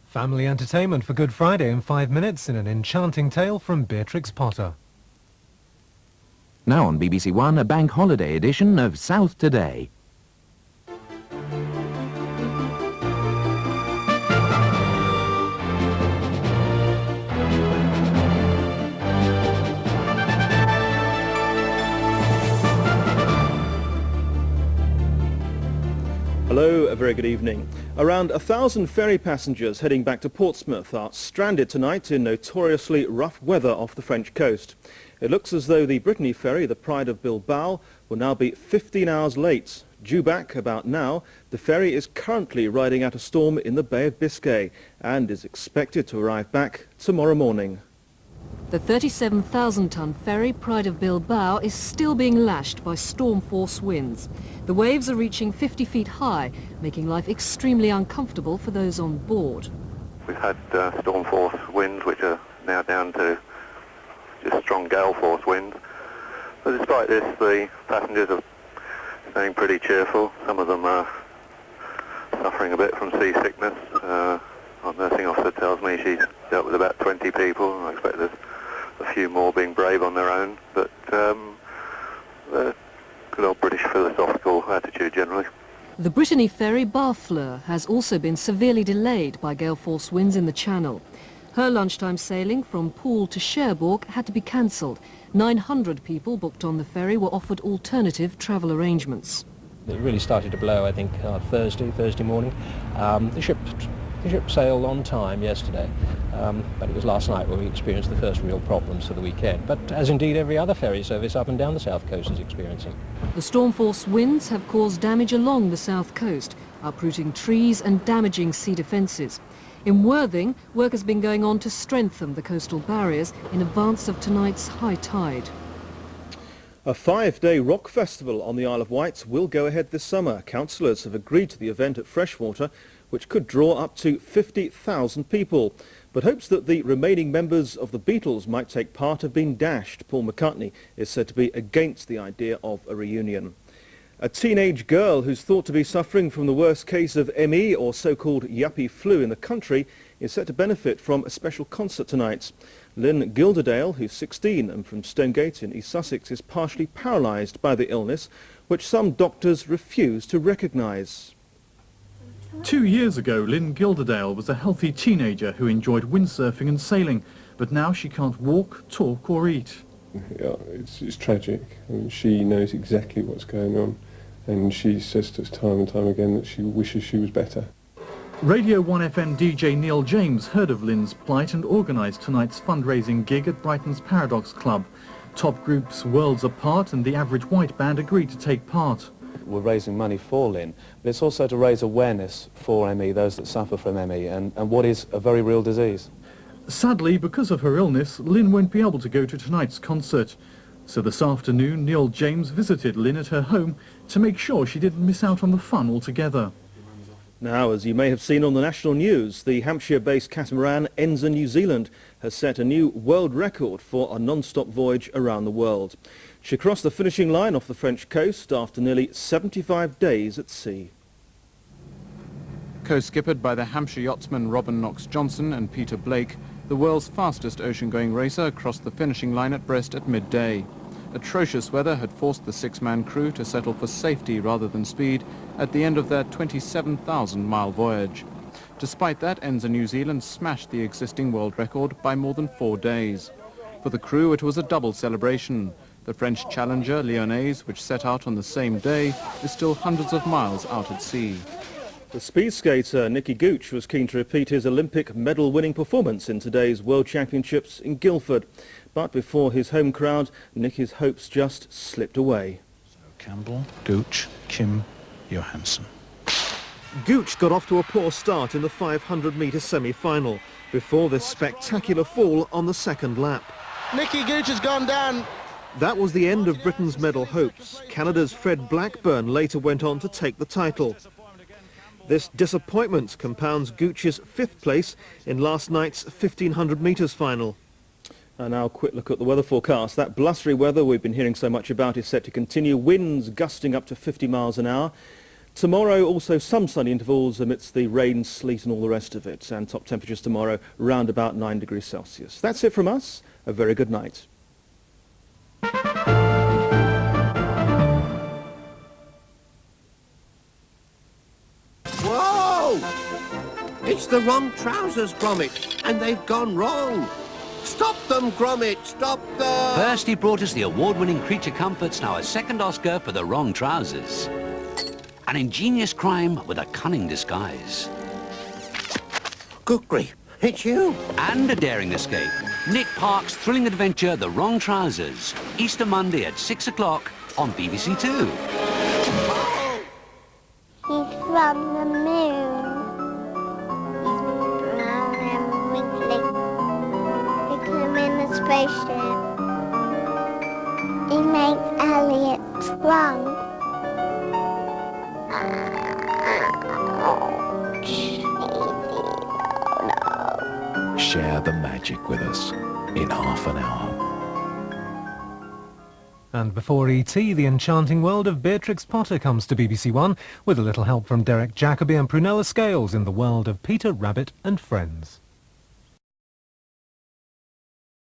Family entertainment for Good Friday in 5 minutes in an enchanting tale from Beatrix Potter. Now on BBC1, a bank holiday edition of South Today. Hello, a very good evening. Around 1,000 ferry passengers heading back to Portsmouth are stranded tonight in notoriously rough weather off the French coast. It looks as though the Brittany ferry, the Pride of Bilbao, will now be 15 hours late. Due back about now, the ferry is currently riding out a storm in the Bay of Biscay and is expected to arrive back tomorrow morning. The 37,000-ton ferry Pride of Bilbao is still being lashed by storm-force winds. The waves are reaching 50 feet high, making life extremely uncomfortable for those on board. We've had storm-force winds, which are now down to just strong gale-force winds. But despite this, the passengers are staying pretty cheerful. Some of them are suffering a bit from seasickness. Our nursing officer tells me she's dealt with about 20 people. I expect there's a few more being brave on their own, but the good old British philosophical attitude generally. The Brittany ferry Barfleur has also been severely delayed by gale-force winds in the Channel. Her lunchtime sailing from Poole to Cherbourg had to be cancelled. 900 people booked on the ferry were offered alternative travel arrangements. It really started to blow, I think, Thursday morning. The ship sailed on time yesterday, but it was last night where we experienced the first real problems for the weekend, but as indeed every other ferry service up and down the south coast is experiencing. The storm-force winds have caused damage along the south coast, uprooting trees and damaging sea defences. In Worthing, work has been going on to strengthen the coastal barriers in advance of tonight's high tide. A 5-day rock festival on the Isle of Wight will go ahead this summer. Councillors have agreed to the event at Freshwater, which could draw up to 50,000 people. But hopes that the remaining members of the Beatles might take part have been dashed. Paul McCartney is said to be against the idea of a reunion. A teenage girl who's thought to be suffering from the worst case of ME, or so-called yuppie flu, in the country, is set to benefit from a special concert tonight. Lynn Gilderdale, who's 16 and from Stonegate in East Sussex, is partially paralysed by the illness, which some doctors refuse to recognise. 2 years ago, Lynn Gilderdale was a healthy teenager who enjoyed windsurfing and sailing, but now she can't walk, talk or eat. Yeah, it's tragic. I mean, she knows exactly what's going on, and she says to us time and time again that she wishes she was better. Radio 1 FM DJ Neil James heard of Lynn's plight and organised tonight's fundraising gig at Brighton's Paradox Club. Top groups Worlds Apart and the Average White Band agreed to take part. We're raising money for Lynn, but it's also to raise awareness for ME, those that suffer from ME, and what is a very real disease. Sadly, because of her illness, Lynn won't be able to go to tonight's concert. So this afternoon, Neil James visited Lynn at her home to make sure she didn't miss out on the fun altogether. Now, as you may have seen on the national news, the Hampshire-based catamaran Enza New Zealand has set a new world record for a non-stop voyage around the world. She crossed the finishing line off the French coast after nearly 75 days at sea. Co-skippered by the Hampshire yachtsmen Robin Knox-Johnson and Peter Blake, the world's fastest ocean-going racer crossed the finishing line at Brest at midday. Atrocious weather had forced the six-man crew to settle for safety rather than speed at the end of their 27,000-mile voyage. Despite that, Enza New Zealand smashed the existing world record by more than 4 days. For the crew, it was a double celebration. The French challenger, Lyonnaise, which set out on the same day, is still hundreds of miles out at sea. The speed skater Nicky Gooch was keen to repeat his Olympic medal-winning performance in today's World Championships in Guildford. But before his home crowd, Nicky's hopes just slipped away. So Campbell, Gooch, Kim, Johansson. Gooch got off to a poor start in the 500-metre semi-final before this spectacular fall on the second lap. Nicky Gooch has gone down. That was the end of Britain's medal hopes. Canada's Fred Blackburn later went on to take the title. This disappointment compounds Gooch's 5th place in last night's 1,500 metres final. And now a quick look at the weather forecast. That blustery weather we've been hearing so much about is set to continue. Winds gusting up to 50 miles an hour. Tomorrow also some sunny intervals amidst the rain, sleet and all the rest of it, and top temperatures tomorrow around about 9 degrees Celsius. That's it from us. A very good night. Whoa! It's the wrong trousers, Gromit, and they've gone wrong. Stop them, Gromit! Stop them! First he brought us the award-winning Creature Comforts, now a second Oscar for the wrong trousers. An ingenious crime with a cunning disguise. Good grief, it's you! And a daring escape. Nick Park's thrilling adventure, The Wrong Trousers. Easter Monday at 6 o'clock on BBC2. He's from the moon. He's brown and wrinkly. Look at him in the spaceship. He makes Elliot wrong. Share the magic with us in half an hour. And before E.T., the enchanting world of Beatrix Potter comes to BBC1 with a little help from Derek Jacobi and Prunella Scales in the world of Peter Rabbit and Friends.